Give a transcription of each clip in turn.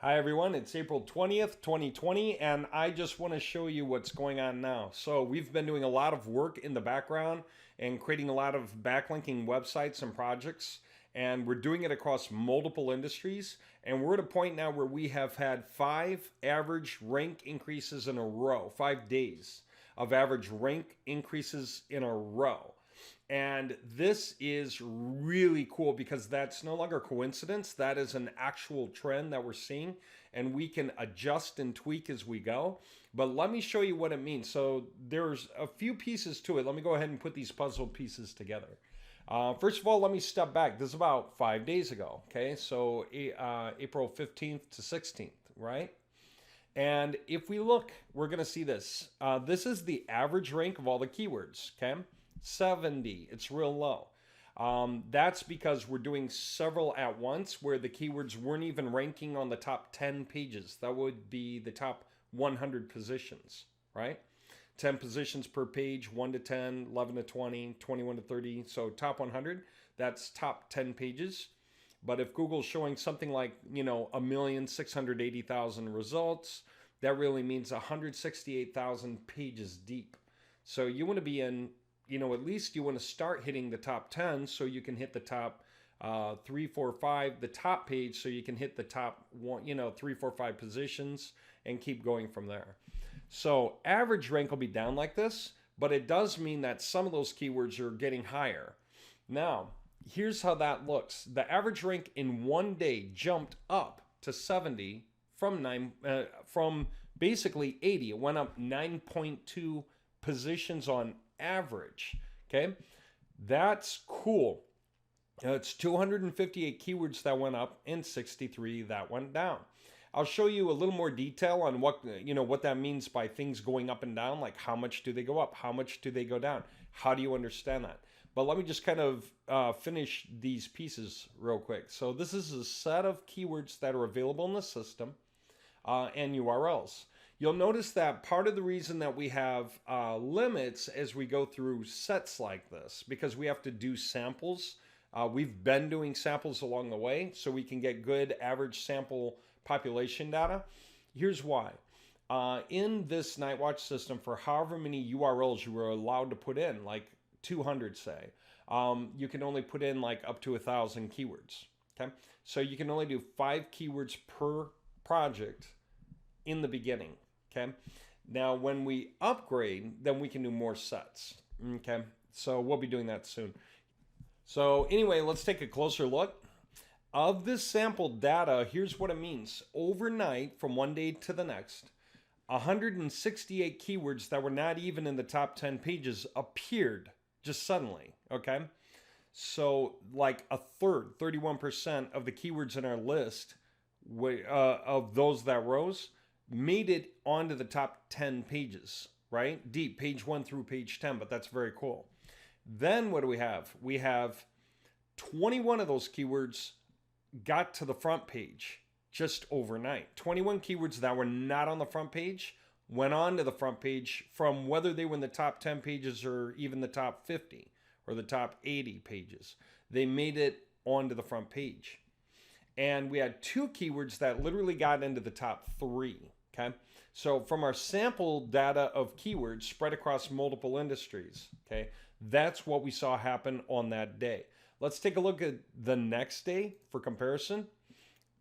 Hi everyone, it's April 20th, 2020, and I just want to show you what's going on now. So we've been doing a lot of work in the background and creating a lot of backlinking websites and projects, and we're doing it across multiple industries, and we're at a point now where we have had 5 average rank increases in a row, 5 days of average rank increases in a row. And this is really cool because that's no longer coincidence. That is an actual trend that we're seeing, and we can adjust and tweak as we go. But let me show you what it means. So there's a few pieces to it. Let me go ahead and put these puzzle pieces together. First of all, let me step back. This is about 5 days ago. Okay, so April 15th to 16th, right? And if we look, we're going to see this. This is the average rank of all the keywords, okay? 70, it's real low. That's because we're doing several at once where the keywords weren't even ranking on the top 10 pages. That would be the top 100 positions, right? 10 positions per page, 1 to 10, 11 to 20, 21 to 30. So top 100, that's top 10 pages. But if Google's showing something like, 1,680,000 results, that really means 168,000 pages deep. So you want to be in, at least you want to start hitting the top 10 so you can hit the top 3, 4, 5, the top page so you can hit the top 1, 3, 4, 5 positions and keep going from there. So average rank will be down like this, but it does mean that some of those keywords are getting higher. Now, here's how that looks. The average rank in one day jumped up to 70 from basically 80. It went up 9.2 positions on average. Okay, that's cool. It's 258 keywords that went up and 63 that went down. I'll show you a little more detail on what that means by things going up and down, like how much do they go up, how much do they go down, how do you understand that? But let me just kind of finish these pieces real quick. So this is a set of keywords that are available in the system and URLs. You'll notice that part of the reason that we have limits as we go through sets like this, because we have to do samples. We've been doing samples along the way so we can get good average sample population data. Here's why. In this Nightwatch system, for however many URLs you were allowed to put in, like 200 say, you can only put in like up to 1,000 keywords. Okay, so you can only do 5 keywords per project in the beginning. Okay, now when we upgrade, then we can do more sets. Okay, so we'll be doing that soon. So anyway, let's take a closer look. Of this sample data, here's what it means. Overnight, from one day to the next, 168 keywords that were not even in the top 10 pages appeared just suddenly, okay? So like a third, 31% of the keywords in our list of those that rose made it onto the top 10 pages, right? Deep, page 1 through page 10, but that's very cool. Then what do we have? We have 21 of those keywords got to the front page just overnight. 21 keywords that were not on the front page went on to the front page from whether they were in the top 10 pages or even the top 50 or the top 80 pages. They made it onto the front page. And we had 2 keywords that literally got into the top 3. Okay, so from our sample data of keywords spread across multiple industries, okay, that's what we saw happen on that day. Let's take a look at the next day for comparison.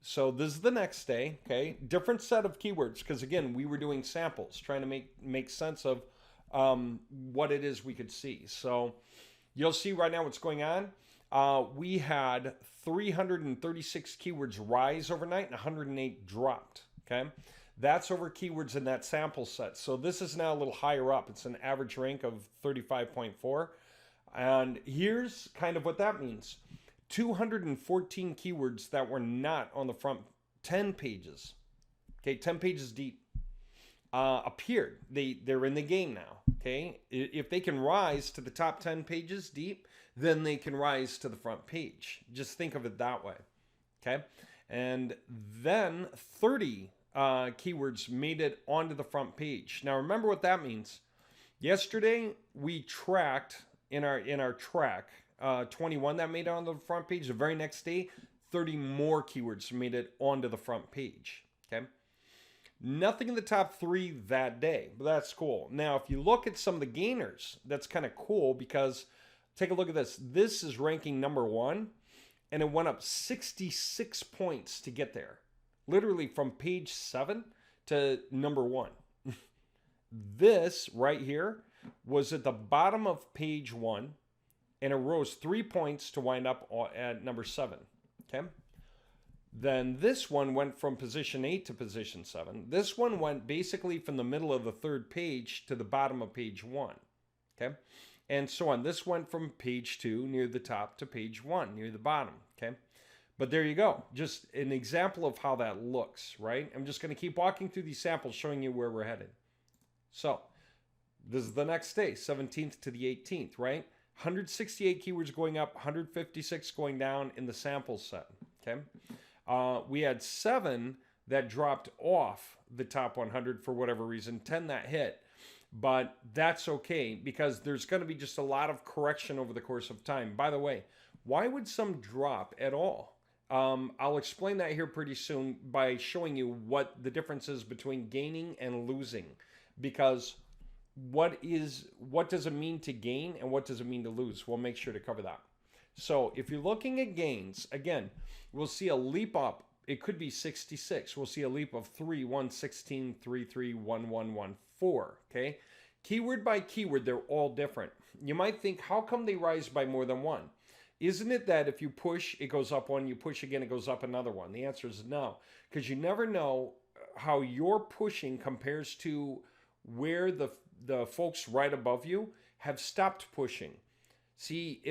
So this is the next day, okay, different set of keywords because again, we were doing samples, trying to make sense of what it is we could see. So you'll see right now what's going on. We had 336 keywords rise overnight and 108 dropped, okay? That's over keywords in that sample set. So this is now a little higher up. It's an average rank of 35.4. And here's kind of what that means. 214 keywords that were not on the front 10 pages, okay, 10 pages deep, appeared. They're in the game now, okay? If they can rise to the top 10 pages deep, then they can rise to the front page. Just think of it that way, okay? And then 30 keywords made it onto the front page. Now remember what that means. Yesterday we tracked in our track 21 that made it on the front page. The very next day 30 more keywords made it onto the front page. Okay. Nothing in the top 3 that day, but that's cool. Now, if you look at some of the gainers, that's kind of cool because take a look at this. This is ranking number 1, and it went up 66 points to get there. Literally from page 7 to number 1. This right here was at the bottom of page 1, and it rose 3 points to wind up at number 7. Okay. Then this one went from position 8 to position 7. This one went basically from the middle of the 3rd page to the bottom of page 1. Okay. And so on. This went from page 2 near the top to page 1 near the bottom. Okay. But there you go. Just an example of how that looks, right? I'm just going to keep walking through these samples showing you where we're headed. So this is the next day, 17th to the 18th, right? 168 keywords going up, 156 going down in the sample set. Okay. We had 7 that dropped off the top 100 for whatever reason, 10 that hit, but that's okay because there's going to be just a lot of correction over the course of time. By the way, why would some drop at all? I'll explain that here pretty soon by showing you what the difference is between gaining and losing, because what does it mean to gain and what does it mean to lose? We'll make sure to cover that. So if you're looking at gains, again, we'll see a leap up. It could be 66. We'll see a leap of 3, 1, 16, 3, 3, 1, 1, 1, 4. Okay. Keyword by keyword, they're all different. You might think, how come they rise by more than 1? Isn't it that if you push, it goes up 1, you push again, it goes up another 1? The answer is no, because you never know how your pushing compares to where the folks right above you have stopped pushing. See,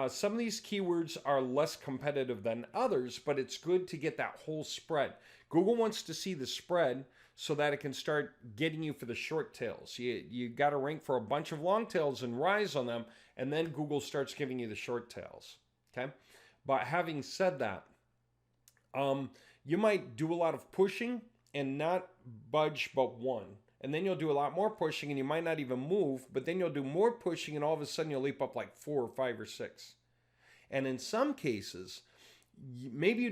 some of these keywords are less competitive than others, but it's good to get that whole spread. Google wants to see the spread so that it can start getting you for the short tails. You got to rank for a bunch of long tails and rise on them, and then Google starts giving you the short tails. Okay? But having said that, you might do a lot of pushing and not budge but 1. And then you'll do a lot more pushing and you might not even move, but then you'll do more pushing and all of a sudden you'll leap up like 4 or 5 or 6. And in some cases, maybe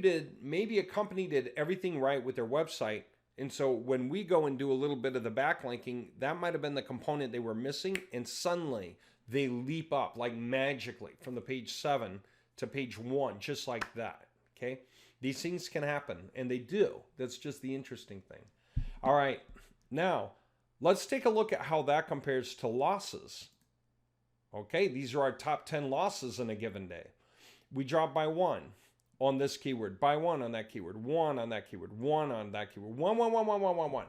a company did everything right with their website. And so when we go and do a little bit of the backlinking, that might have been the component they were missing. And suddenly they leap up like magically from the page 7 to page 1, just like that. Okay. These things can happen and they do. That's just the interesting thing. All right. Now, let's take a look at how that compares to losses. Okay, these are our top 10 losses in a given day. We drop by 1 on this keyword, by 1 on that keyword, 1 on that keyword, 1 on that keyword, 1, 1, 1, 1, 1, 1, 1.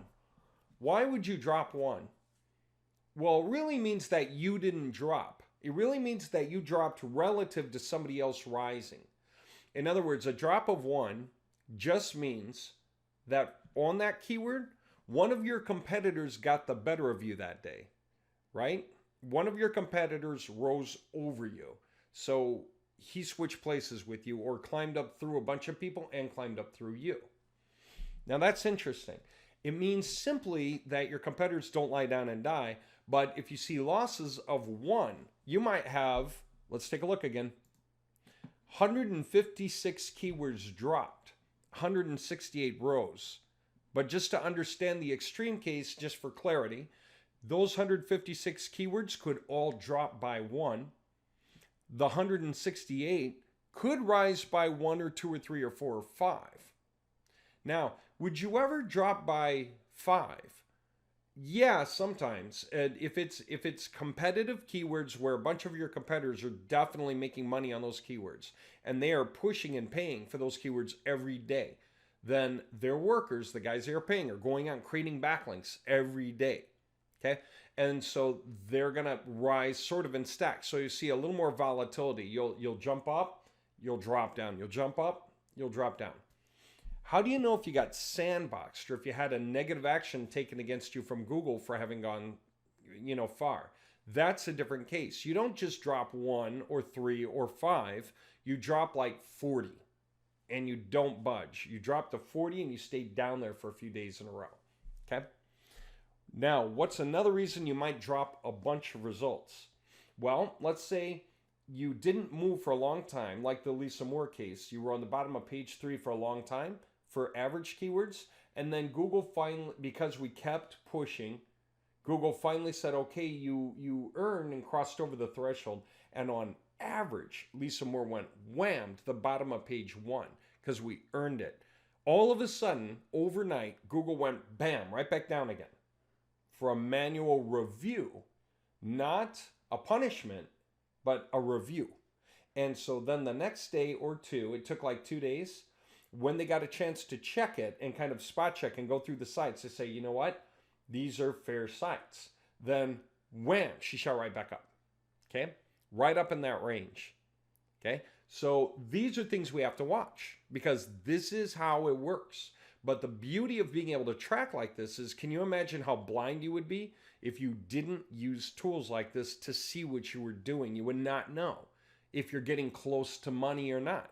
Why would you drop 1? Well, it really means that you didn't drop. It really means that you dropped relative to somebody else rising. In other words, a drop of 1 just means that on that keyword, one of your competitors got the better of you that day, right? One of your competitors rose over you. So he switched places with you or climbed up through a bunch of people and climbed up through you. Now that's interesting. It means simply that your competitors don't lie down and die. But if you see losses of 1, you might have, let's take a look again, 156 keywords dropped, 168 rose. But just to understand the extreme case, just for clarity, those 156 keywords could all drop by 1. The 168 could rise by 1 or 2 or 3 or 4 or 5. Now, would you ever drop by 5? Yeah, sometimes. If it's competitive keywords where a bunch of your competitors are definitely making money on those keywords and they are pushing and paying for those keywords every day, then their workers, the guys they are paying, are going out and creating backlinks every day. Okay? And so they're going to rise sort of in stacks. So you see a little more volatility. You'll jump up, you'll drop down. You'll jump up, you'll drop down. How do you know if you got sandboxed or if you had a negative action taken against you from Google for having gone, far? That's a different case. You don't just drop 1 or 3 or 5. You drop like 40 and you don't budge. You drop to 40 and you stay down there for a few days in a row. Okay? Now, what's another reason you might drop a bunch of results? Well, let's say you didn't move for a long time, like the Lisa Moore case. You were on the bottom of page 3 for a long time. for average keywords. And then Google finally, because we kept pushing, Google finally said, okay, you earned and crossed over the threshold. And on average, Lisa Moore went wham to the bottom of page 1 because we earned it. All of a sudden, overnight, Google went bam, right back down again for a manual review, not a punishment, but a review. And so then the next day or two, it took like 2 days, when they got a chance to check it and kind of spot check and go through the sites to say, you know what, these are fair sites. Then wham, she shot right back up. Okay, right up in that range. Okay, so these are things we have to watch because this is how it works. But the beauty of being able to track like this is, can you imagine how blind you would be if you didn't use tools like this to see what you were doing? You would not know if you're getting close to money or not.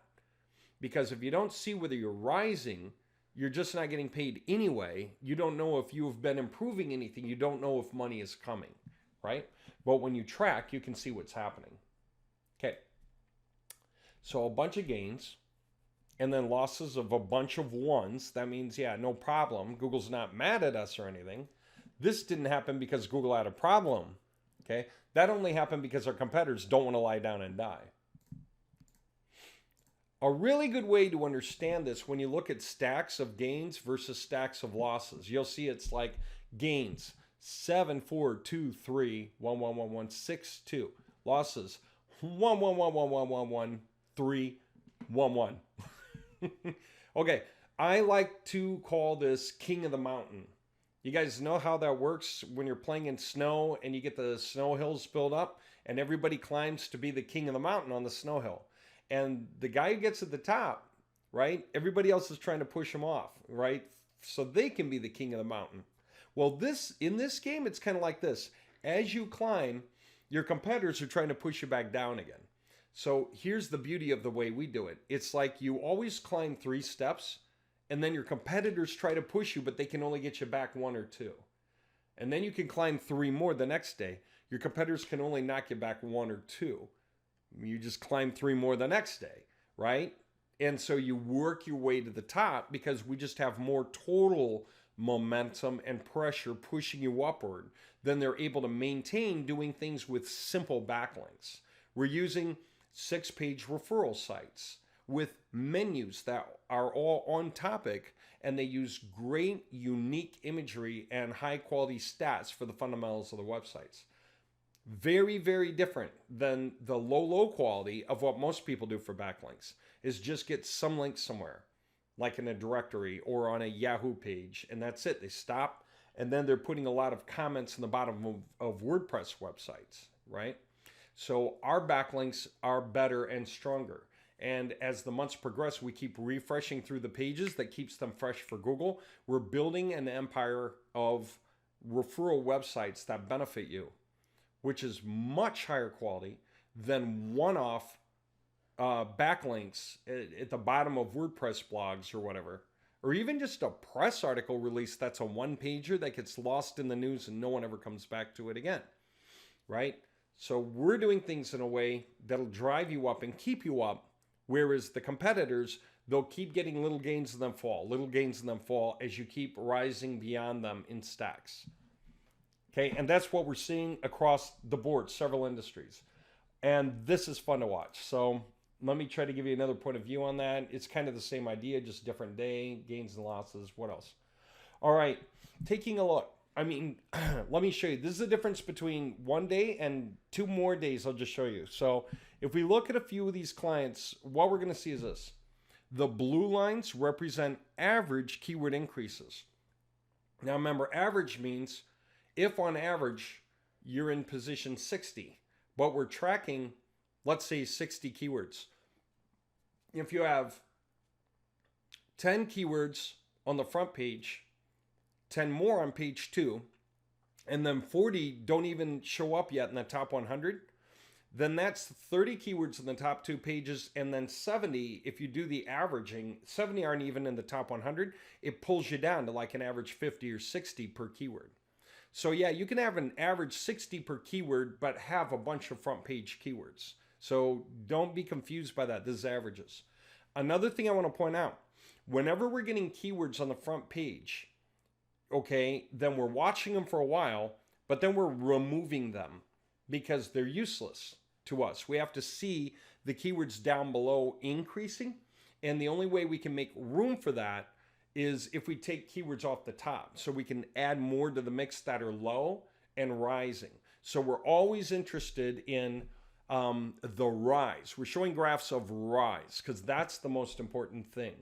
Because if you don't see whether you're rising, you're just not getting paid anyway. You don't know if you have been improving anything. You don't know if money is coming, right? But when you track, you can see what's happening. Okay. So a bunch of gains and then losses of a bunch of ones. That means, yeah, no problem. Google's not mad at us or anything. This didn't happen because Google had a problem. Okay. That only happened because our competitors don't want to lie down and die. A really good way to understand this, when you look at stacks of gains versus stacks of losses, you'll see it's like gains 7, 4, 2, 3, 1, 1, 1, 1, 6, 2. Losses 1, 1, 1, 1, 1, 1, 1, 3, 1, 1. Okay, I like to call this king of the mountain. You guys know how that works when you're playing in snow and you get the snow hills built up and everybody climbs to be the king of the mountain on the snow hill. And the guy who gets at the top, right, everybody else is trying to push him off, right, so they can be the king of the mountain. Well, in this game, it's kind of like this. As you climb, your competitors are trying to push you back down again. So here's the beauty of the way we do it. It's like you always climb 3 steps, and then your competitors try to push you, but they can only get you back 1 or 2. And then you can climb 3 more the next day. Your competitors can only knock you back 1 or 2. You just climb 3 more the next day, right? And so you work your way to the top because we just have more total momentum and pressure pushing you upward than they're able to maintain doing things with simple backlinks. We're using 6-page referral sites with menus that are all on topic, and they use great, unique imagery and high-quality stats for the fundamentals of the websites. Very, very different than the low quality of what most people do for backlinks, is just get some link somewhere, like in a directory or on a Yahoo page, and that's it. They stop, and then they're putting a lot of comments in the bottom of WordPress websites, right? So our backlinks are better and stronger. And as the months progress, we keep refreshing through the pages that keeps them fresh for Google. We're building an empire of referral websites that benefit you, which is much higher quality than one-off backlinks at the bottom of WordPress blogs or whatever, or even just a press article release that's a one-pager that gets lost in the news and no one ever comes back to it again, right? So we're doing things in a way that'll drive you up and keep you up, whereas the competitors, they'll keep getting little gains and then fall, little gains and then fall as you keep rising beyond them in stacks. Okay, and that's what we're seeing across the board, several industries. And this is fun to watch. So let me try to give you another point of view on that. It's kind of the same idea, just different day, gains and losses. What else? All right, taking a look. I mean, let me show you. This is the difference between 1 day and 2 more days. I'll just show you. So if we look at a few of these clients, what we're going to see is this. The blue lines represent average keyword increases. Now remember, average means if on average you're in position 60, but we're tracking, let's say 60 keywords. If you have 10 keywords on the front page, 10 more on page 2, and then 40 don't even show up yet in the top 100, then that's 30 keywords in the top 2 pages, and then 70, if you do the averaging, 70 aren't even in the top 100, it pulls you down to like an average 50 or 60 per keyword. So yeah, you can have an average 60 per keyword, but have a bunch of front page keywords. So don't be confused by that. This is averages. Another thing I want to point out, Whenever we're getting keywords on the front page, okay, then we're watching them for a while, but then we're removing them because they're useless to us. We have to see the keywords down below increasing, and the only way we can make room for that is if we take keywords off the top, so we can add more to the mix that are low and rising. So we're always interested in the rise. We're showing graphs of rise because that's the most important thing.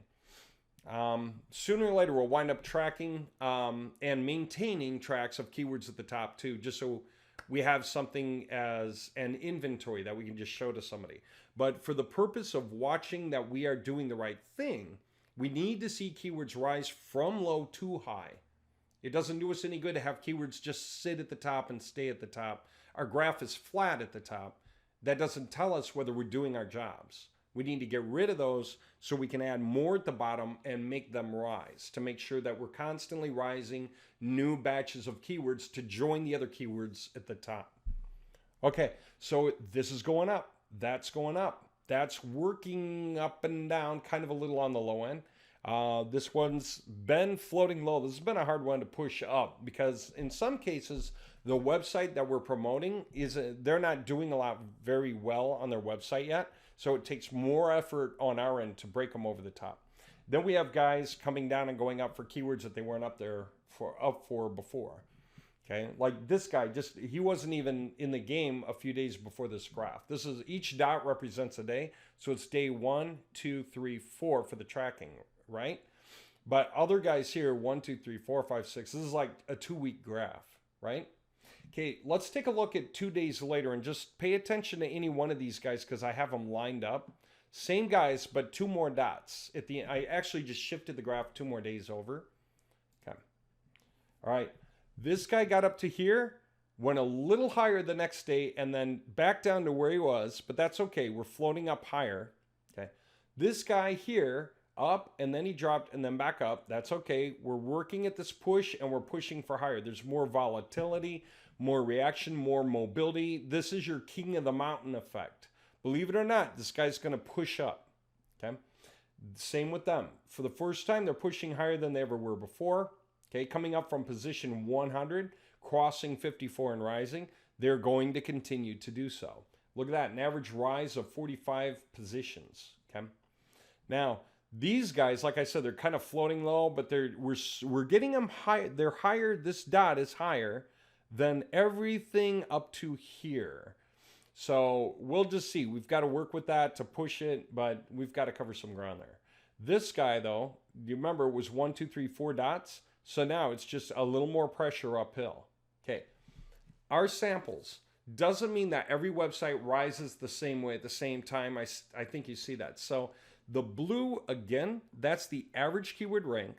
Sooner or later, we'll wind up tracking and maintaining tracks of keywords at the top too, just so we have something as an inventory that we can just show to somebody. But for the purpose of watching that we are doing the right thing, we need to see keywords rise from low to high. It doesn't do us any good to have keywords just sit at the top and stay at the top. Our graph is flat at the top. That doesn't tell us whether we're doing our jobs. We need to get rid of those so we can add more at the bottom and make them rise to make sure that we're constantly rising new batches of keywords to join the other keywords at the top. Okay, so this is going up. That's going up. That's working up and down, kind of a little on the low end. This one's been floating low. This has been a hard one to push up because in some cases, the website that we're promoting they're not doing a lot very well on their website yet. So it takes more effort on our end to break them over the top. Then we have guys coming down and going up for keywords that they weren't up for before. Okay, like this guy, he wasn't even in the game a few days before this graph. This is each dot represents a day, so it's day 1, 2, 3, 4 for the tracking, right? But other guys here, 1, 2, 3, 4, 5, 6. This is like a 2-week graph, right? Okay, let's take a look at 2 days later and just pay attention to any one of these guys because I have them lined up. Same guys, but 2 more dots. I actually just shifted the graph 2 more days over. Okay. All right. This guy got up to here, went a little higher the next day, and then back down to where he was, but that's okay. We're floating up higher. Okay. This guy here, up, and then he dropped, and then back up. That's okay. We're working at this push, and we're pushing for higher. There's more volatility, more reaction, more mobility. This is your king of the mountain effect. Believe it or not, this guy's going to push up. Okay. Same with them. For the first time, they're pushing higher than they ever were before. Okay, coming up from position 100, crossing 54 and rising, they're going to continue to do so. Look at that, an average rise of 45 positions. Okay, now these guys, like I said, they're kind of floating low, but we're getting them high. They're higher. This dot is higher than everything up to here. So we'll just see. We've got to work with that to push it, but we've got to cover some ground there. This guy, though, you remember it was 1, 2, 3, 4 dots. So now it's just a little more pressure uphill. Okay, our samples doesn't mean that every website rises the same way at the same time. I think you see that. So the blue, again, that's the average keyword rank.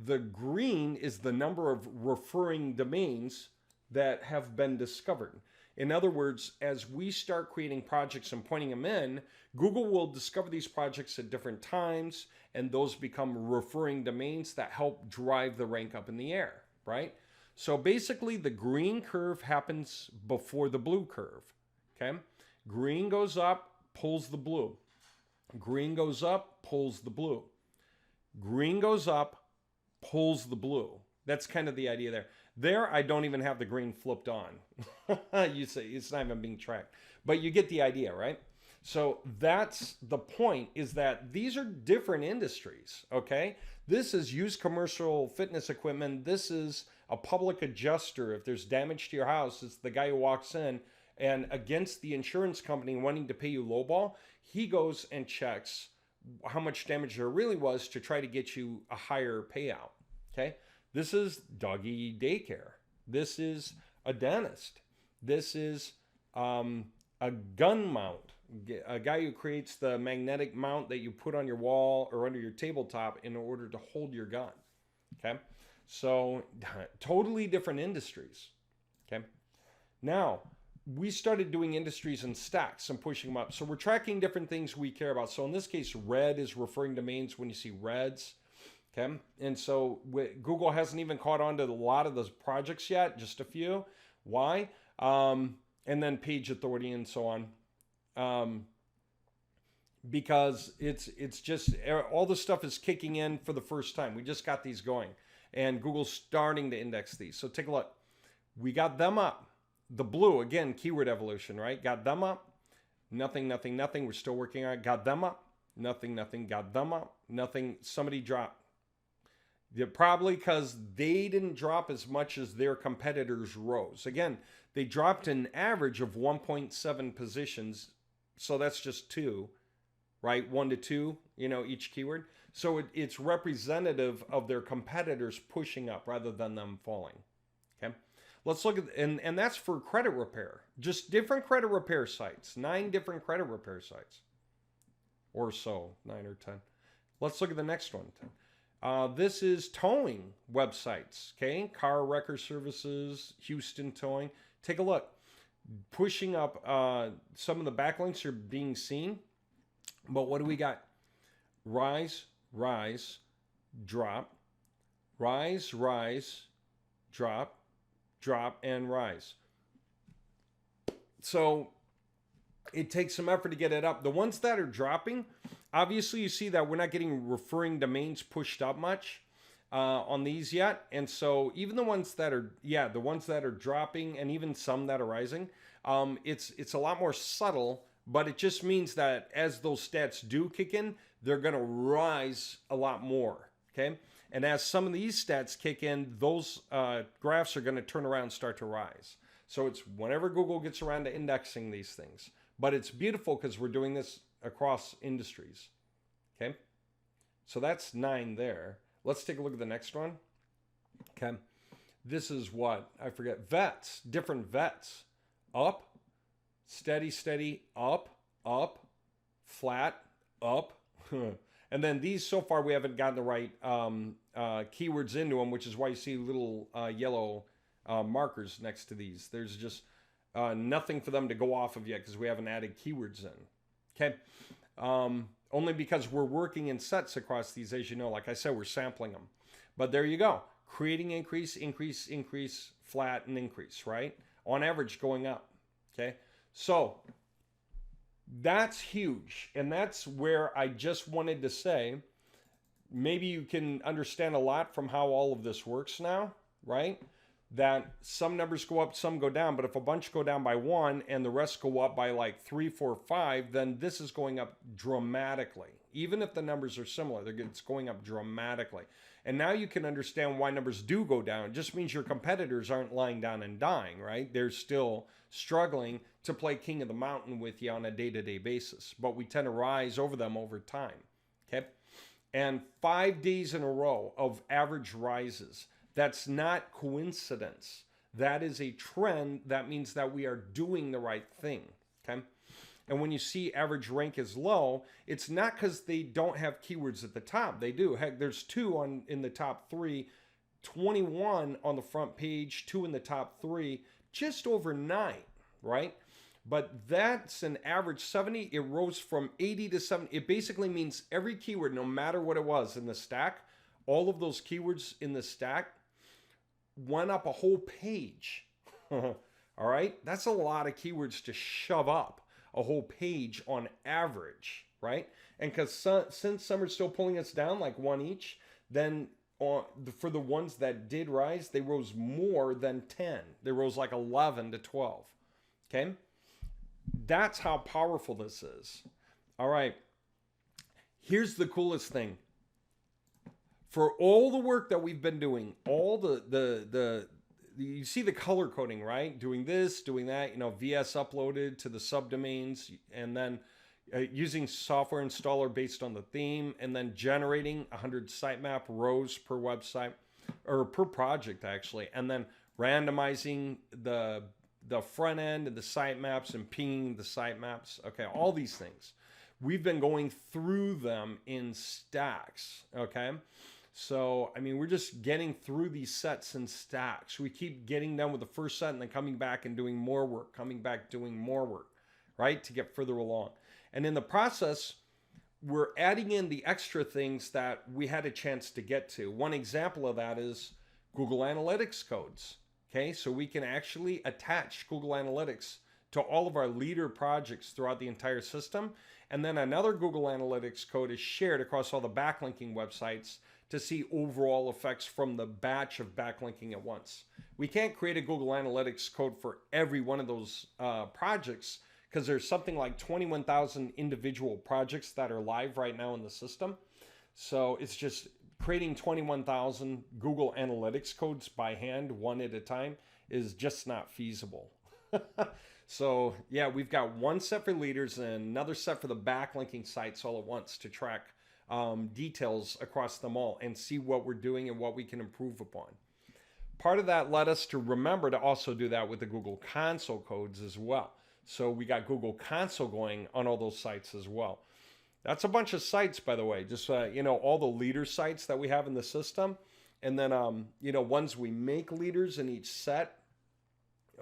The green is the number of referring domains that have been discovered. In other words, as we start creating projects and pointing them in, Google will discover these projects at different times, and those become referring domains that help drive the rank up in the air, right? So basically, the green curve happens before the blue curve, okay? Green goes up, pulls the blue. Green goes up, pulls the blue. Green goes up, pulls the blue. That's kind of the idea there. There, I don't even have the green flipped on. You say it's not even being tracked. But you get the idea, right? So that's the point, is that these are different industries, okay? This is used commercial fitness equipment. This is a public adjuster. If there's damage to your house, it's the guy who walks in and against the insurance company wanting to pay you lowball, he goes and checks how much damage there really was to try to get you a higher payout, okay? This is doggy daycare. This is a dentist. This is a gun mount. A guy who creates the magnetic mount that you put on your wall or under your tabletop in order to hold your gun. Okay? So totally different industries. Okay? Now, we started doing industries in stacks and pushing them up. So we're tracking different things we care about. So in this case, red is referring domains when you see reds. Okay, and so Google hasn't even caught on to a lot of those projects yet, just a few. Why? And then page authority and so on. because it's just all the stuff is kicking in for the first time. We just got these going, and Google's starting to index these. So take a look. We got them up. The blue, again, keyword evolution, right? Got them up. Nothing, nothing, nothing. We're still working on it. Got them up. Nothing, nothing. Got them up. Nothing. Somebody dropped. Probably because they didn't drop as much as their competitors rose. Again, they dropped an average of 1.7 positions. So that's just 2, right? 1 to 2, each keyword. So it's representative of their competitors pushing up rather than them falling. Okay. Let's look at, and that's for credit repair. Just different credit repair sites. 9 different credit repair sites. Or so, 9 or 10. Let's look at the next one. This is towing websites, okay? Car wrecker services, Houston towing. Take a look. Pushing up, some of the backlinks are being seen. But what do we got? Rise, rise, drop. Rise, rise, drop. Drop and rise. So it takes some effort to get it up. The ones that are dropping, obviously you see that we're not getting referring domains pushed up much on these yet. And so even the ones that are, the ones that are dropping and even some that are rising, it's a lot more subtle, but it just means that as those stats do kick in, they're going to rise a lot more. Okay. And as some of these stats kick in, those graphs are going to turn around and start to rise. So it's whenever Google gets around to indexing these things. But it's beautiful because we're doing this across industries. Okay. So that's 9 there. Let's take a look at the next one. Okay. This is what? I forget. Vets. Different vets. Up. Steady, steady. Up. Up. Flat. Up. And then these, so far, we haven't gotten the right keywords into them, which is why you see little yellow markers next to these. There's just nothing for them to go off of yet because we haven't added keywords in. Okay. Only because we're working in sets across these, as you know. Like I said, we're sampling them. But there you go. Creating increase, increase, increase, flat, and increase, right? On average, going up. Okay. So that's huge. And that's where I just wanted to say, maybe you can understand a lot from how all of this works now, right? That some numbers go up, some go down. But if a bunch go down by 1 and the rest go up by like 3, 4, 5, then this is going up dramatically. Even if the numbers are similar, it's going up dramatically. And now you can understand why numbers do go down. It just means your competitors aren't lying down and dying, right? They're still struggling to play king of the mountain with you on a day-to-day basis. But we tend to rise over them over time, okay? And 5 days in a row of average rises. That's not coincidence. That is a trend. That means that we are doing the right thing, okay? And when you see average rank is low, it's not because they don't have keywords at the top. They do. Heck, there's 2 in the top 3, 21 on the front page, 2 in the top 3, just overnight, right? But that's an average 70. It rose from 80 to 70. It basically means every keyword, no matter what it was in the stack, all of those keywords in the stack went up a whole page. All right? That's a lot of keywords to shove up a whole page on average, right? And because since some are still pulling us down like 1 each, then for the ones that did rise, they rose more than 10. They rose like 11 to 12. Okay? That's how powerful this is. All right. Here's the coolest thing. For all the work that we've been doing, all the you see the color coding, right? Doing this, doing that, VS uploaded to the subdomains, and then using software installer based on the theme, and then generating 100 sitemap rows per website, or per project actually, and then randomizing the front end and the sitemaps and pinging the sitemaps. Okay, all these things. We've been going through them in stacks, okay? So, I mean, we're just getting through these sets and stacks. We keep getting done with the first set and then coming back and doing more work, coming back, doing more work, right? To get further along. And in the process, we're adding in the extra things that we had a chance to get to. One example of that is Google Analytics codes. Okay, so we can actually attach Google Analytics to all of our leader projects throughout the entire system. And then another Google Analytics code is shared across all the backlinking websites to see overall effects from the batch of backlinking at once. We can't create a Google Analytics code for every one of those projects because there's something like 21,000 individual projects that are live right now in the system. So it's just creating 21,000 Google Analytics codes by hand, one at a time, is just not feasible. So yeah, we've got one set for leaders and another set for the backlinking sites all at once to track details across them all and see what we're doing and what we can improve upon. Part of that led us to remember to also do that with the Google Console codes as well. So we got Google Console going on all those sites as well. That's a bunch of sites, by the way, just, all the leader sites that we have in the system. And then, ones we make leaders in each set.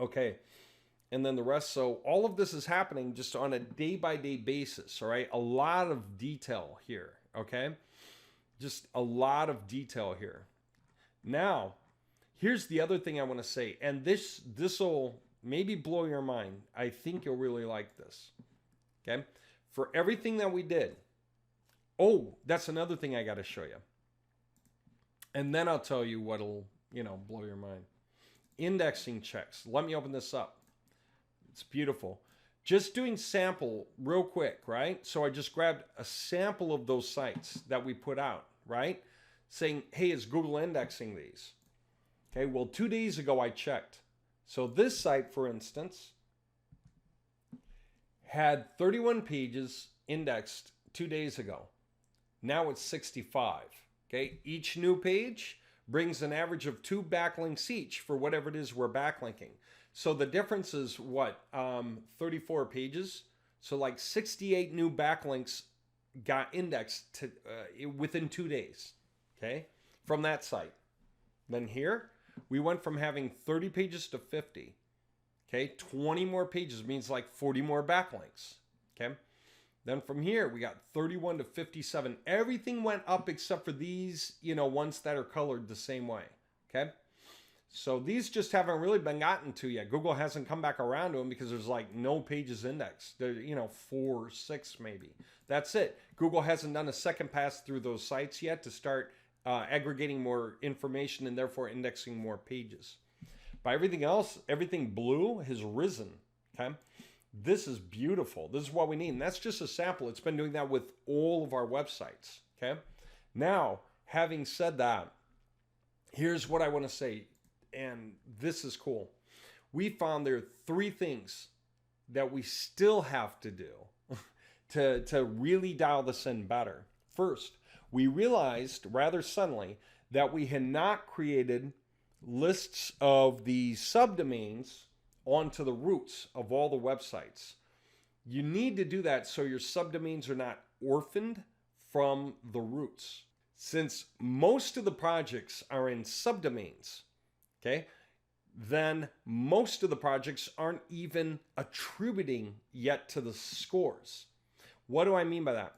Okay. And then the rest. So all of this is happening just on a day-by-day basis, all right? A lot of detail here, okay? Just a lot of detail here. Now, here's the other thing I want to say, and this will maybe blow your mind. I think you'll really like this, okay? For everything that we did. Oh, that's another thing I got to show you. And then I'll tell you what'll, blow your mind. Indexing checks. Let me open this up. It's beautiful. Just doing sample real quick, right? So I just grabbed a sample of those sites that we put out, right? Saying, hey, is Google indexing these? Okay, well, 2 days ago I checked. So this site, for instance, had 31 pages indexed 2 days ago. Now it's 65. Okay, each new page brings an average of 2 backlinks each for whatever it is we're backlinking. So the difference is what? 34 pages. So like 68 new backlinks got indexed within 2 days. Okay, from that site. Then here, we went from having 30 pages to 50. Okay, 20 more pages means like 40 more backlinks. Okay, then from here, we got 31 to 57. Everything went up except for these, ones that are colored the same way. Okay, so these just haven't really been gotten to yet. Google hasn't come back around to them because there's like no pages indexed. There, 4 or 6 maybe. That's it. Google hasn't done a second pass through those sites yet to start aggregating more information and therefore indexing more pages. By everything else, everything blue has risen, okay? This is beautiful. This is what we need. And that's just a sample. It's been doing that with all of our websites, okay? Now, having said that, here's what I want to say, and this is cool. We found there are 3 things that we still have to do to really dial this in better. First, we realized rather suddenly that we had not created lists of the subdomains onto the roots of all the websites. You need to do that so your subdomains are not orphaned from the roots. Since most of the projects are in subdomains, okay, then most of the projects aren't even attributing yet to the scores. What do I mean by that?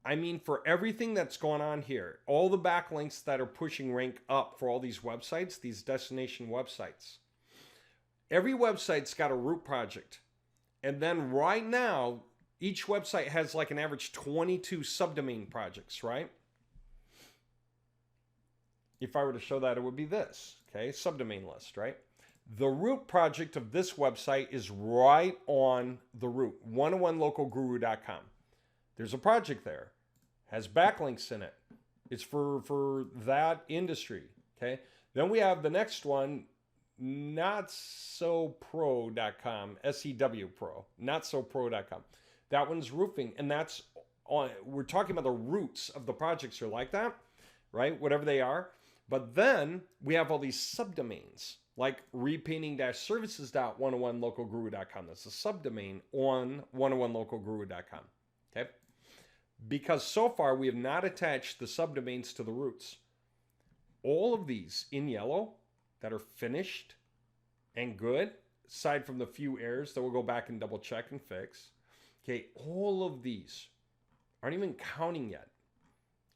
I mean, for everything that's going on here, all the backlinks that are pushing rank up for all these websites, these destination websites, every website's got a root project. And then right now, each website has like an average 22 subdomain projects, right? If I were to show that, it would be this, okay? Subdomain list, right? The root project of this website is right on the root, 101localguru.com. There's a project there, has backlinks in it. It's for that industry, okay? Then we have the next one, notsopro.com, SEW Pro, notsopro.com. That one's roofing, and that's on, we're talking about the roots of the projects are like that, right? Whatever they are. But then we have all these subdomains, like repainting-services.101localguru.com. That's a subdomain on 101localguru.com, okay? Because so far we have not attached the subdomains to the roots. All of these in yellow that are finished and good, aside from the few errors that we'll go back and double check and fix, okay, all of these aren't even counting yet.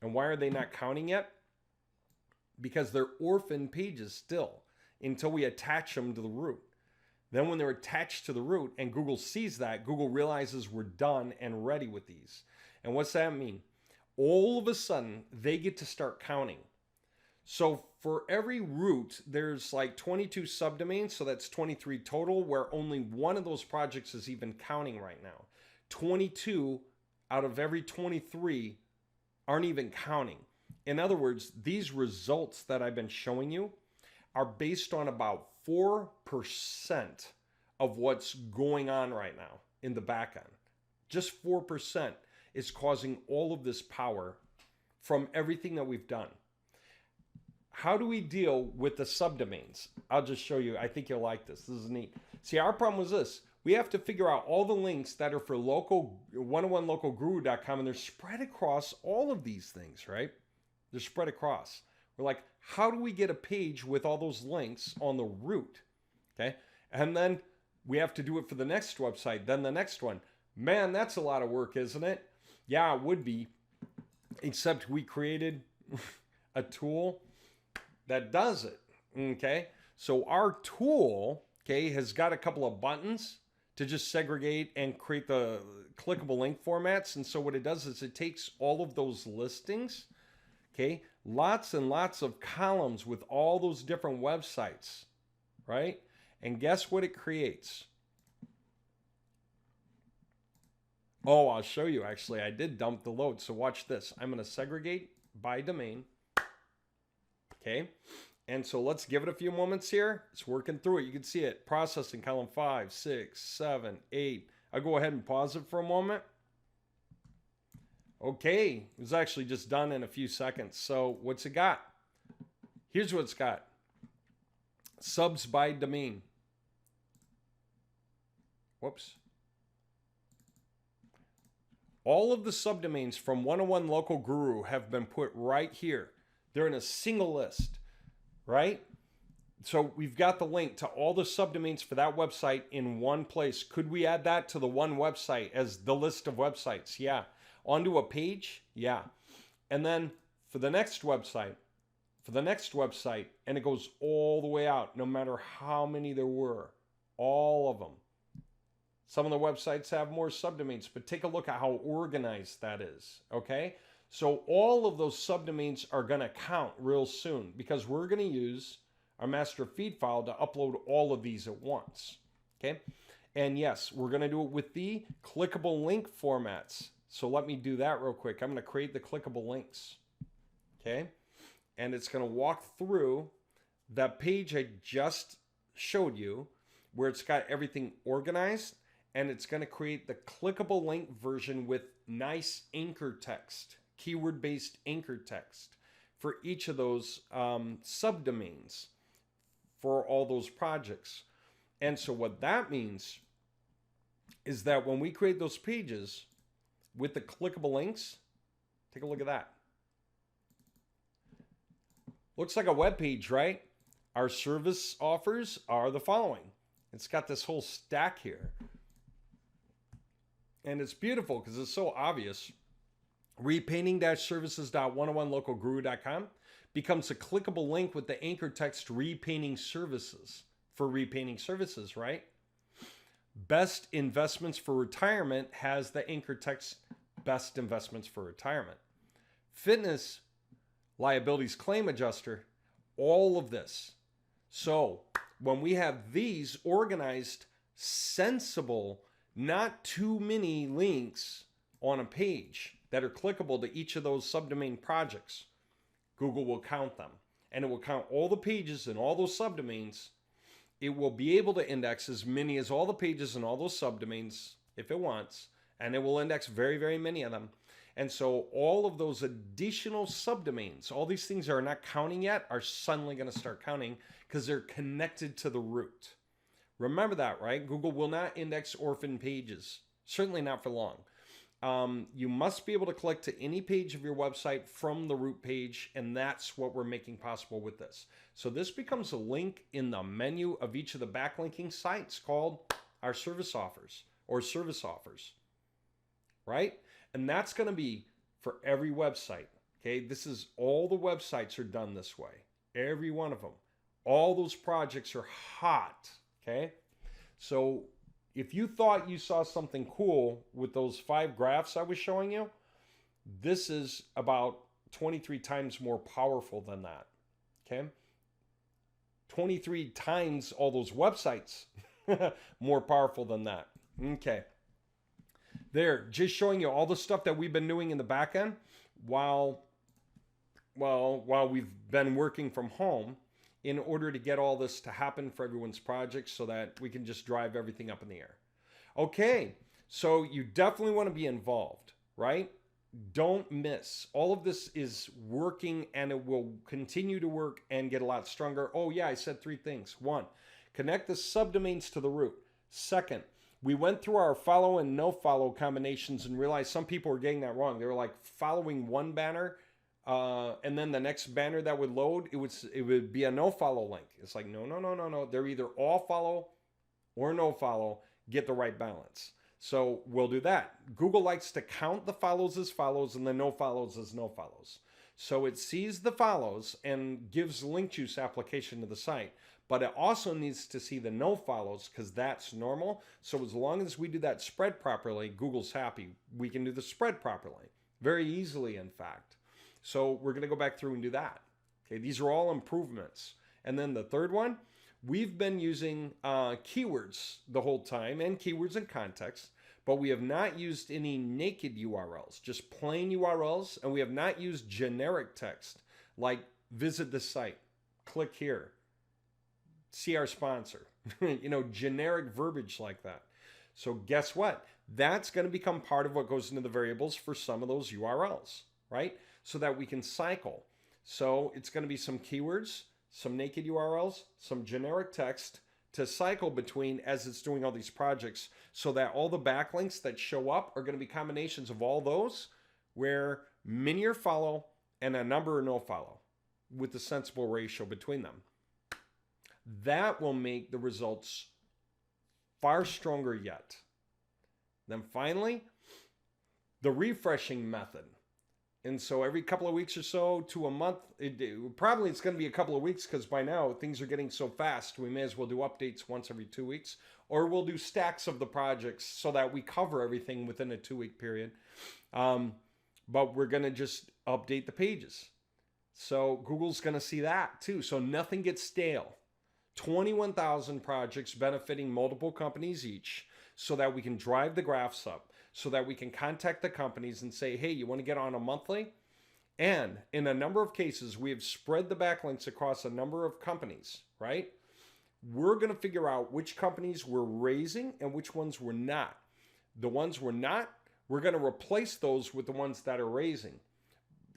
And why are they not counting yet? Because they're orphan pages still until we attach them to the root. Then when they're attached to the root and Google sees that, Google realizes we're done and ready with these. And what's that mean? All of a sudden, they get to start counting. So for every root, there's like 22 subdomains, so that's 23 total, where only one of those projects is even counting right now. 22 out of every 23 aren't even counting. In other words, these results that I've been showing you are based on about 4% of what's going on right now in the back end. Just 4% is causing all of this power from everything that we've done. How do we deal with the subdomains? I'll just show you. I think you'll like this. This is neat. See, our problem was this. We have to figure out all the links that are for local 101localguru.com, and they're spread across all of these things, right? They're spread across. We're like, how do we get a page with all those links on the root? Okay. And then we have to do it for the next website, then the next one. Man, that's a lot of work, isn't it? Yeah, it would be. Except we created a tool that does it. Okay. So our tool, okay, has got a couple of buttons to just segregate and create the clickable link formats. And so what it does is it takes all of those listings, okay, lots and lots of columns with all those different websites, right? And guess what it creates? Oh, I'll show you actually. I did dump the load. So watch this. I'm going to segregate by domain. Okay. And so let's give it a few moments here. It's working through it. You can see it. Processing column 5, 6, 7, 8. I'll go ahead and pause it for a moment. Okay. It was actually just done in a few seconds. So what's it got? Here's what it's got. Subs by domain. Whoops. All of the subdomains from 101 Local Guru have been put right here. They're in a single list, right? So we've got the link to all the subdomains for that website in one place. Could we add that to the one website as the list of websites? Yeah. Onto a page? Yeah. And then for the next website, and it goes all the way out, no matter how many there were, all of them. Some of the websites have more subdomains, but take a look at how organized that is, okay? So all of those subdomains are going to count real soon because we're going to use our master feed file to upload all of these at once, okay? And yes, we're going to do it with the clickable link formats. So let me do that real quick. I'm going to create the clickable links, okay? And it's going to walk through that page I just showed you where it's got everything organized. And it's going to create the clickable link version with nice anchor text, keyword-based anchor text for each of those subdomains for all those projects. And so what that means is that when we create those pages with the clickable links, take a look at that. Looks like a web page, right? Our service offers are the following. It's got this whole stack here. And it's beautiful because it's so obvious. Repainting-services.101localguru.com becomes a clickable link with the anchor text repainting services for repainting services, right? Best investments for retirement has the anchor text best investments for retirement. Fitness liabilities claim adjuster, all of this. So when we have these organized, sensible, not too many links on a page that are clickable to each of those subdomain projects, Google will count them. And it will count all the pages and all those subdomains. It will be able to index as many as all the pages and all those subdomains if it wants. And it will index very, very many of them. And so all of those additional subdomains, all these things that are not counting yet, are suddenly going to start counting because they're connected to the root. Remember that, right? Google will not index orphan pages, certainly not for long. You must be able to click to any page of your website from the root page, and that's what we're making possible with this. So this becomes a link in the menu of each of the backlinking sites called our service offers or service offers, right? And that's going to be for every website, okay? This is all the websites are done this way, every one of them. All those projects are hot, okay? So if you thought you saw something cool with those 5 graphs I was showing you, this is about 23 times more powerful than that. Okay? 23 times all those websites more powerful than that. Okay. There, just showing you all the stuff that we've been doing in the back end while we've been working from home in order to get all this to happen for everyone's projects so that we can just drive everything up in the air. Okay, so you definitely want to be involved, right? Don't miss. All of this is working and it will continue to work and get a lot stronger. Oh yeah, I said 3 things. 1, connect the subdomains to the root. 2nd, we went through our follow and no follow combinations and realized some people were getting that wrong. They were like following one banner and then the next banner that would load, it would be a no follow link. It's like, no. They're either all follow or no follow. Get the right balance. So we'll do that. Google likes to count the follows as follows and the no follows as no follows. So it sees the follows and gives link juice application to the site. But it also needs to see the no follows because that's normal. So as long as we do that spread properly, Google's happy. We can do the spread properly. Very easily, in fact. So we're going to go back through and do that. Okay, these are all improvements. And then the 3rd one, we've been using keywords the whole time and keywords in context, but we have not used any naked URLs, just plain URLs, and we have not used generic text like visit the site, click here, see our sponsor, generic verbiage like that. So guess what? That's going to become part of what goes into the variables for some of those URLs, right? So that we can cycle. So it's going to be some keywords, some naked URLs, some generic text to cycle between as it's doing all these projects so that all the backlinks that show up are going to be combinations of all those where many are follow and a number are no follow with a sensible ratio between them. That will make the results far stronger yet. Then finally, the refreshing method. And so every couple of weeks or so to a month, probably it's going to be a couple of weeks because by now things are getting so fast, we may as well do updates once every 2 weeks. Or we'll do stacks of the projects so that we cover everything within a 2-week period. But we're going to just update the pages. So Google's going to see that too. So nothing gets stale. 21,000 projects benefiting multiple companies each so that we can drive the graphs up. So that we can contact the companies and say, hey, you want to get on a monthly? And in a number of cases, we have spread the backlinks across a number of companies, right? We're going to figure out which companies we're raising and which ones we're not. The ones we're not, we're going to replace those with the ones that are raising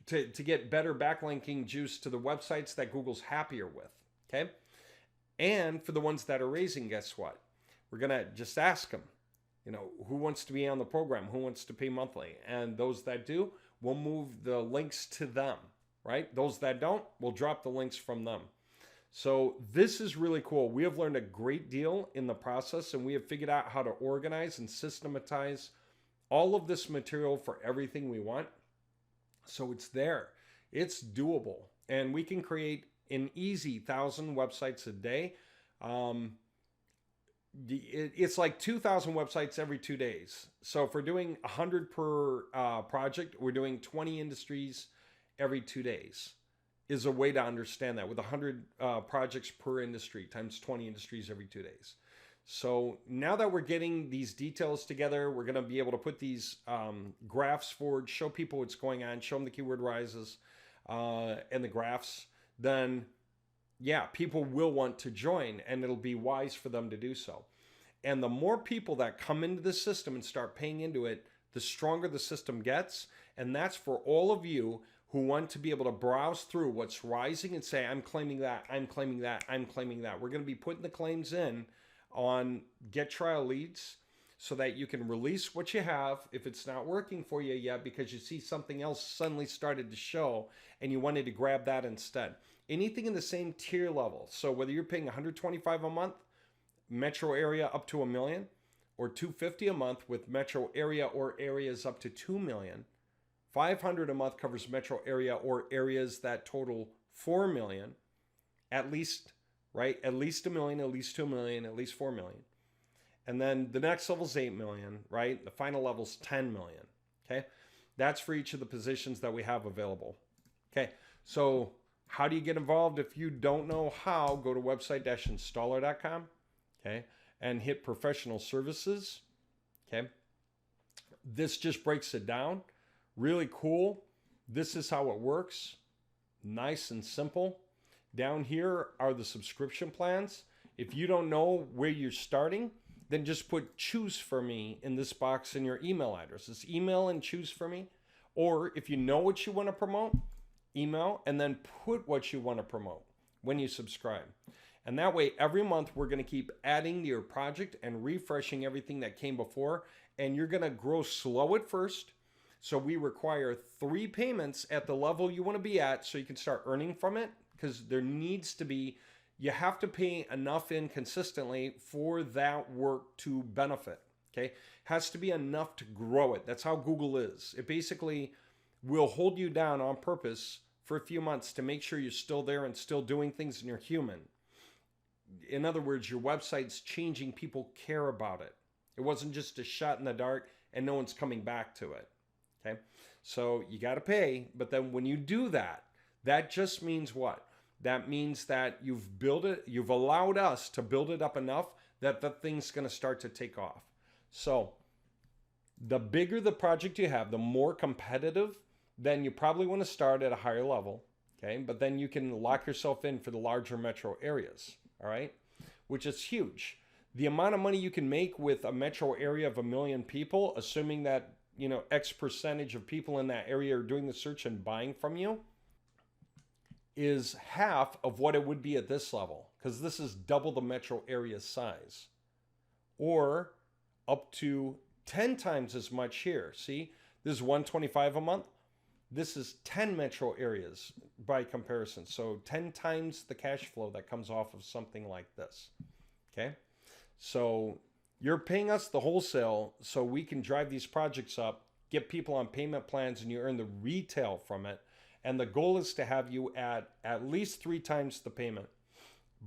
to get better backlinking juice to the websites that Google's happier with, okay? And for the ones that are raising, guess what? We're going to just ask them, who wants to be on the program? Who wants to pay monthly? And those that do, we'll move the links to them, right? Those that don't, we'll drop the links from them. So this is really cool. We have learned a great deal in the process, and we have figured out how to organize and systematize all of this material for everything we want. So it's there. It's doable. And we can create an easy 1,000 websites a day. It's like 2,000 websites every 2 days. So if we're doing 100 per project, we're doing 20 industries every 2 days is a way to understand that with 100 projects per industry times 20 industries every 2 days. So now that we're getting these details together, we're going to be able to put these graphs forward, show people what's going on, show them the keyword rises and the graphs, then yeah, people will want to join and it'll be wise for them to do so. And the more people that come into the system and start paying into it, the stronger the system gets. And that's for all of you who want to be able to browse through what's rising and say, I'm claiming that, I'm claiming that, I'm claiming that. We're going to be putting the claims in on Get Trial Leads so that you can release what you have if it's not working for you yet because you see something else suddenly started to show and you wanted to grab that instead. Anything in the same tier level. So whether you're paying $125 a month, metro area up to $1 million, or $250 a month with metro area or areas up to $2 million, $500 a month covers metro area or areas that total $4 million, at least, right? At least $1 million, at least $2 million, at least $4 million. And then the next level is 8 million, right? The final level is 10 million. Okay. That's for each of the positions that we have available. Okay. So how do you get involved? If you don't know how, go to website-installer.com. Okay. And hit professional services. Okay. This just breaks it down. Really cool. This is how it works. Nice and simple. Down here are the subscription plans. If you don't know where you're starting, then just put choose for me in this box in your email address. It's email and choose for me. Or if you know what you want to promote, email and then put what you want to promote when you subscribe. And that way, every month we're going to keep adding to your project and refreshing everything that came before. And you're going to grow slow at first. So we require 3 payments at the level you want to be at so you can start earning from it, because there needs to be, you have to pay enough in consistently for that work to benefit. Okay. Has to be enough to grow it. That's how Google is. It basically will hold you down on purpose for a few months to make sure you're still there and still doing things and you're human. In other words, your website's changing. People care about it. It wasn't just a shot in the dark and no one's coming back to it. Okay. So you got to pay. But then when you do that, that just means what? That means that you've built it, you've allowed us to build it up enough that the thing's going to start to take off. So the bigger the project you have, the more competitive, then you probably want to start at a higher level. Okay. But then you can lock yourself in for the larger metro areas. All right. Which is huge. The amount of money you can make with a metro area of 1 million people, assuming that, you know, X percentage of people in that area are doing the search and buying from you, is half of what it would be at this level, because this is double the metro area size, or up to 10 times as much here. See, this is 125 a month. This is 10 metro areas by comparison. So 10 times the cash flow that comes off of something like this. Okay. So you're paying us the wholesale so we can drive these projects up, get people on payment plans, and you earn the retail from it. And the goal is to have you at least 3 times the payment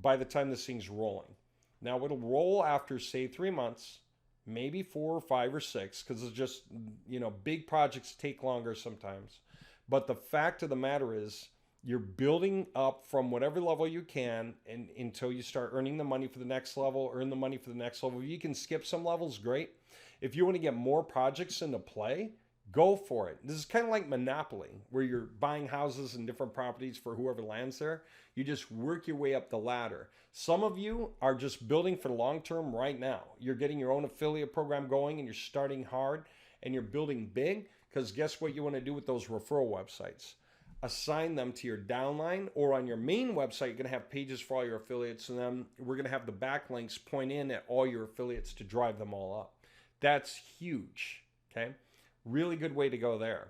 by the time this thing's rolling. Now it'll roll after, say, 3 months, maybe 4 or 5 or 6, because it's just, you know, big projects take longer sometimes. But the fact of the matter is, you're building up from whatever level you can and until you start earning the money for the next level, earn the money for the next level. If you can skip some levels, great. If you want to get more projects into play, go for it. This is kind of like Monopoly, where you're buying houses and different properties for whoever lands there. You just work your way up the ladder. Some of you are just building for the long term right now. You're getting your own affiliate program going and you're starting hard and you're building big, because guess what you want to do with those referral websites? Assign them to your downline, or on your main website, you're going to have pages for all your affiliates, and then we're going to have the backlinks point in at all your affiliates to drive them all up. That's huge. Okay. Really good way to go there.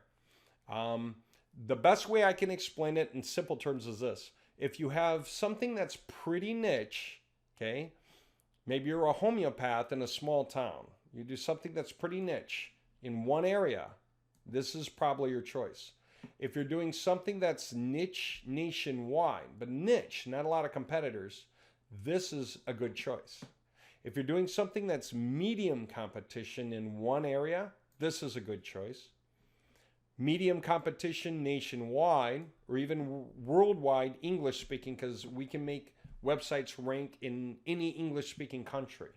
The best way I can explain it in simple terms is this. If you have something that's pretty niche, okay, maybe you're a homeopath in a small town. You do something that's pretty niche in one area, this is probably your choice. If you're doing something that's niche nationwide, but niche, not a lot of competitors, this is a good choice. If you're doing something that's medium competition in one area, this is a good choice. Medium competition nationwide, or even worldwide English speaking, because we can make websites rank in any English speaking country,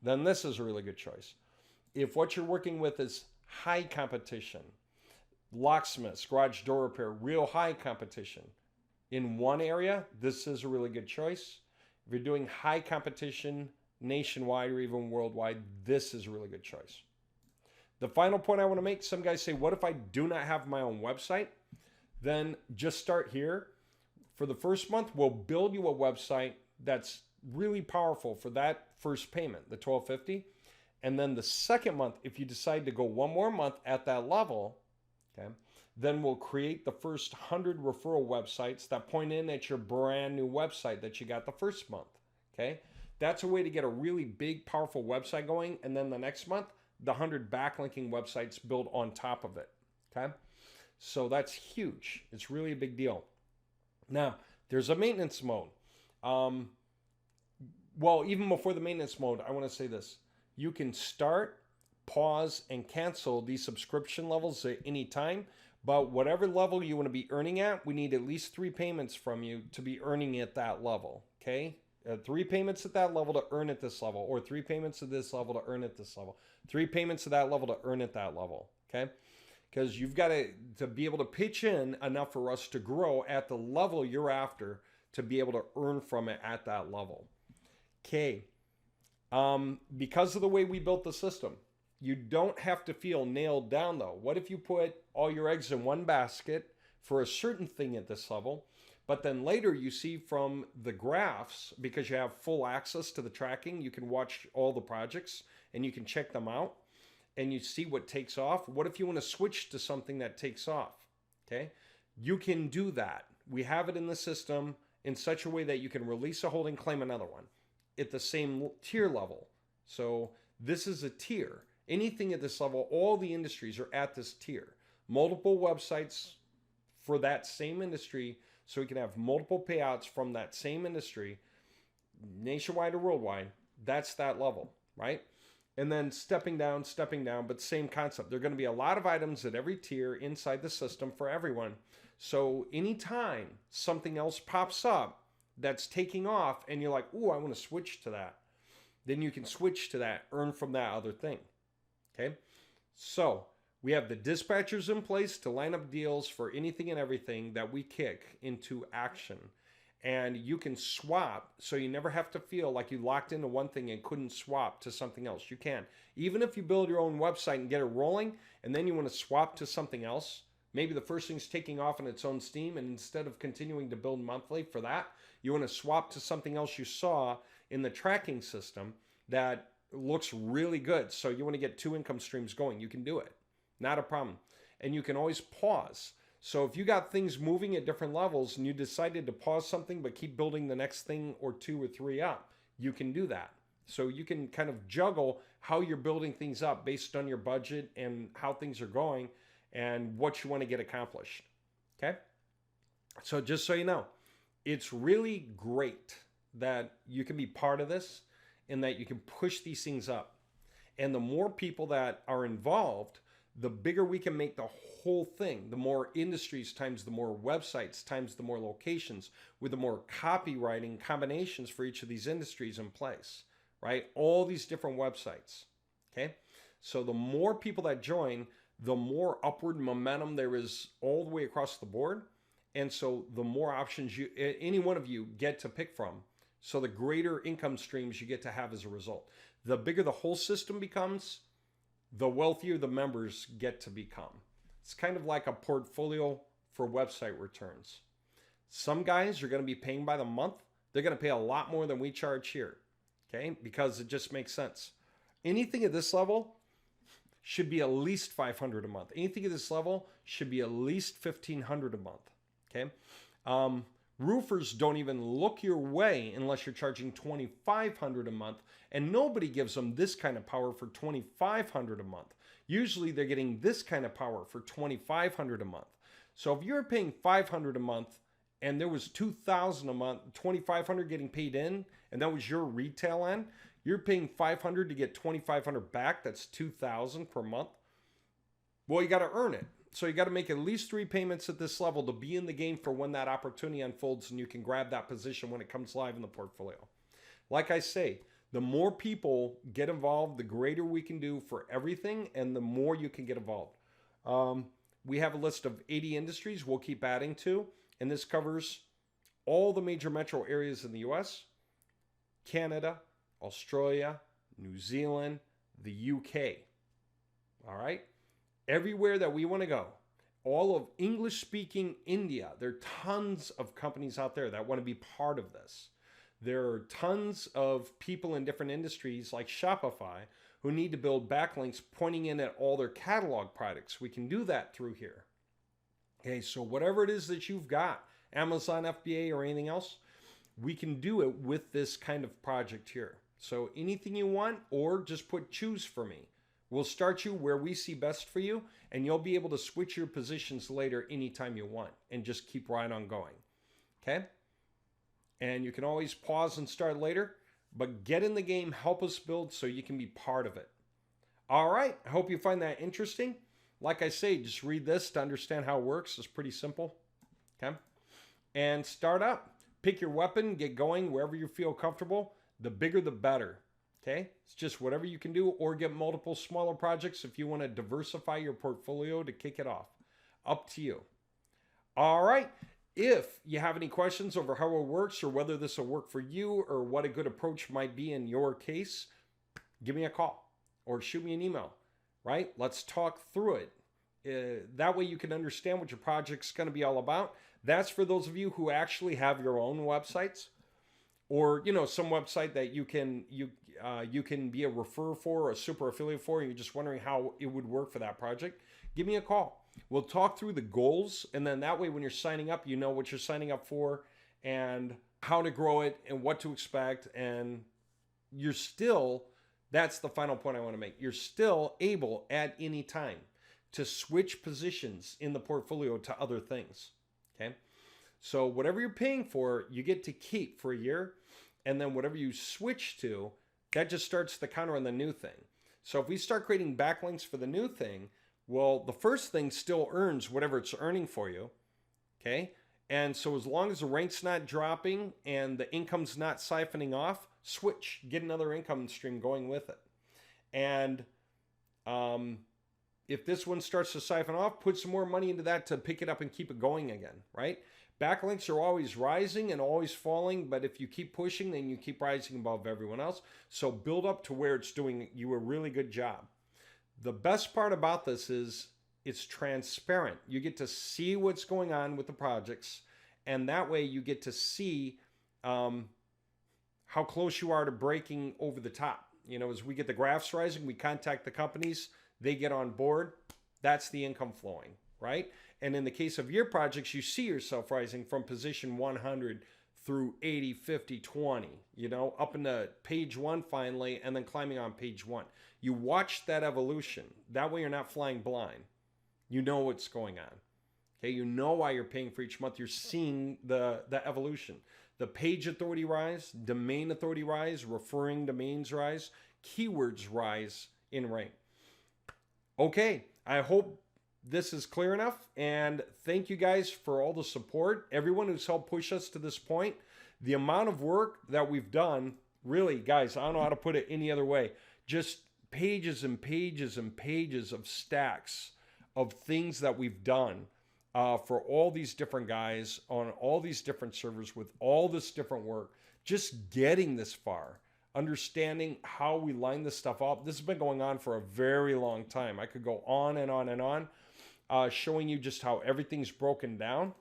then this is a really good choice. If what you're working with is high competition, locksmiths, garage door repair, real high competition in one area, this is a really good choice. If you're doing high competition nationwide or even worldwide, this is a really good choice. The final point I want to make, some guys say, what if I do not have my own website? Then just start here. For the first month, we'll build you a website that's really powerful for that first payment, the $12.50. And then the second month, if you decide to go one more month at that level, okay, then we'll create the first 100 referral websites that point in at your brand new website that you got the first month. Okay, that's a way to get a really big, powerful website going. And then the next month, the 100 backlinking websites build on top of it. Okay, so that's huge. It's really a big deal. Now, there's a maintenance mode. Well, even before the maintenance mode, I want to say this. You can start, pause, and cancel these subscription levels at any time. But whatever level you want to be earning at, we need at least 3 payments from you to be earning at that level. Okay? 3 payments at that level to earn at this level, or 3 payments at this level to earn at this level. 3 payments at that level to earn at that level. Okay? Because you've got to be able to pitch in enough for us to grow at the level you're after to be able to earn from it at that level. Okay. Because of the way we built the system, you don't have to feel nailed down though. What if you put all your eggs in one basket for a certain thing at this level, but then later you see from the graphs, because you have full access to the tracking, you can watch all the projects and you can check them out and you see what takes off. What if you want to switch to something that takes off? Okay. You can do that. We have it in the system in such a way that you can release a holding, claim another one at the same tier level. So this is a tier. Anything at this level, all the industries are at this tier. Multiple websites for that same industry, so we can have multiple payouts from that same industry, nationwide or worldwide. That's that level, right? And then stepping down, but same concept. There are going to be a lot of items at every tier inside the system for everyone. So anytime something else pops up that's taking off and you're like, ooh, I want to switch to that, then you can switch to that, earn from that other thing. Okay, so we have the dispatchers in place to line up deals for anything and everything that we kick into action. And you can swap, so you never have to feel like you locked into one thing and couldn't swap to something else. You can. Even if you build your own website and get it rolling, and then you want to swap to something else, maybe the first thing's taking off on its own steam, and instead of continuing to build monthly for that, you want to swap to something else you saw in the tracking system that looks really good. So you want to get 2 income streams going. You can do it. Not a problem. And you can always pause. So if you got things moving at different levels and you decided to pause something but keep building the next thing or 2 or 3 up, you can do that. So you can kind of juggle how you're building things up based on your budget and how things are going and what you want to get accomplished. Okay? So just so you know, it's really great that you can be part of this and that you can push these things up. And the more people that are involved, the bigger we can make the whole thing. The more industries times the more websites times the more locations with the more copywriting combinations for each of these industries in place, right? All these different websites, okay? So the more people that join, the more upward momentum there is all the way across the board. And so the more options any one of you get to pick from. So the greater income streams you get to have as a result. The bigger the whole system becomes, the wealthier the members get to become. It's kind of like a portfolio for website returns. Some guys are going to be paying by the month. They're going to pay a lot more than we charge here, okay? Because it just makes sense. Anything at this level should be at least $500 a month. Anything at this level should be at least $1,500 a month, okay? Roofers don't even look your way unless you're charging $2,500 a month, and nobody gives them this kind of power for $2,500 a month. Usually they're getting this kind of power for $2,500 a month. So if you're paying $500 a month and there was $2,000 a month, $2,500 getting paid in, and that was your retail end, you're paying $500 to get $2,500 back. That's $2,000 per month. Well, you got to earn it. So you got to make at least 3 payments at this level to be in the game for when that opportunity unfolds and you can grab that position when it comes live in the portfolio. Like I say, the more people get involved, the greater we can do for everything and the more you can get involved. We have a list of 80 industries we'll keep adding to, and this covers all the major metro areas in the US, Canada, Australia, New Zealand, the UK. All right? Everywhere that we want to go, all of English-speaking India, there are tons of companies out there that want to be part of this. There are tons of people in different industries like Shopify who need to build backlinks pointing in at all their catalog products. We can do that through here. Okay, so whatever it is that you've got, Amazon FBA or anything else, we can do it with this kind of project here. So anything you want, or just put choose for me. We'll start you where we see best for you, and you'll be able to switch your positions later anytime you want and just keep right on going. Okay? And you can always pause and start later, but get in the game, help us build so you can be part of it. All right, I hope you find that interesting. Like I say, just read this to understand how it works. It's pretty simple. Okay, and start up. Pick your weapon, get going wherever you feel comfortable. The bigger the better. Okay, it's just whatever you can do, or get multiple smaller projects if you want to diversify your portfolio to kick it off. Up to you. All right. If you have any questions over how it works or whether this will work for you or what a good approach might be in your case, give me a call or shoot me an email, right? Let's talk through it. That way you can understand what your project's going to be all about. That's for those of you who actually have your own websites, or some website that you can be a referrer for or a super affiliate for, and you're just wondering how it would work for that project. Give me a call. We'll talk through the goals, and then that way when you're signing up, you know what you're signing up for and how to grow it and what to expect. And you're still, that's the final point I want to make, you're still able at any time to switch positions in the portfolio to other things. Okay, so whatever you're paying for, you get to keep for a year, and then whatever you switch to, that just starts the counter on the new thing. So if we start creating backlinks for the new thing, well, the first thing still earns whatever it's earning for you, okay? And so as long as the rank's not dropping and the income's not siphoning off, switch, get another income stream going with it. And if this one starts to siphon off, put some more money into that to pick it up and keep it going again, right? Backlinks are always rising and always falling, but if you keep pushing, then you keep rising above everyone else. So build up to where it's doing you a really good job. The best part about this is it's transparent. You get to see what's going on with the projects, and that way you get to see how close you are to breaking over the top. As we get the graphs rising, we contact the companies, they get on board. That's the income flowing, right? And in the case of your projects, you see yourself rising from position 100 through 80, 50, 20, up into page 1 finally, and then climbing on page 1. You watch that evolution. That way you're not flying blind. You know what's going on. Okay, you know why you're paying for each month. You're seeing the evolution. The page authority rise, domain authority rise, referring domains rise, keywords rise in rank. Okay, I hope this is clear enough, and thank you guys for all the support. Everyone who's helped push us to this point. The amount of work that we've done, really, guys, I don't know how to put it any other way. Just pages and pages and pages of stacks of things that we've done for all these different guys on all these different servers with all this different work. Just getting this far, understanding how we line this stuff up. This has been going on for a very long time. I could go on and on and on, showing you just how everything's broken down.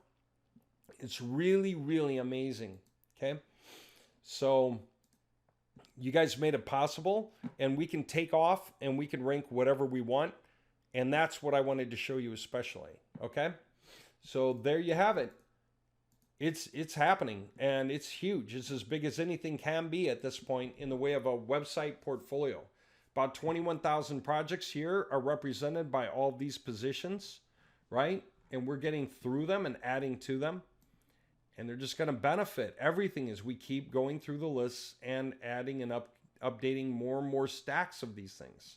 It's really, really amazing. Okay, so you guys made it possible, and we can take off and we can rank whatever we want. And that's what I wanted to show you especially. Okay, so there you have it. It's happening, and it's huge. It's as big as anything can be at this point in the way of a website portfolio. About 21,000 projects here are represented by all these positions, right? And we're getting through them and adding to them. And they're just going to benefit everything as we keep going through the lists and adding and updating more and more stacks of these things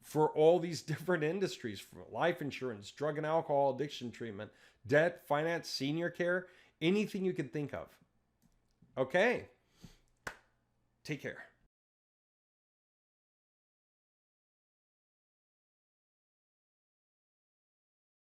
for all these different industries, for life insurance, drug and alcohol addiction treatment, debt, finance, senior care, anything you can think of. Okay. Take care.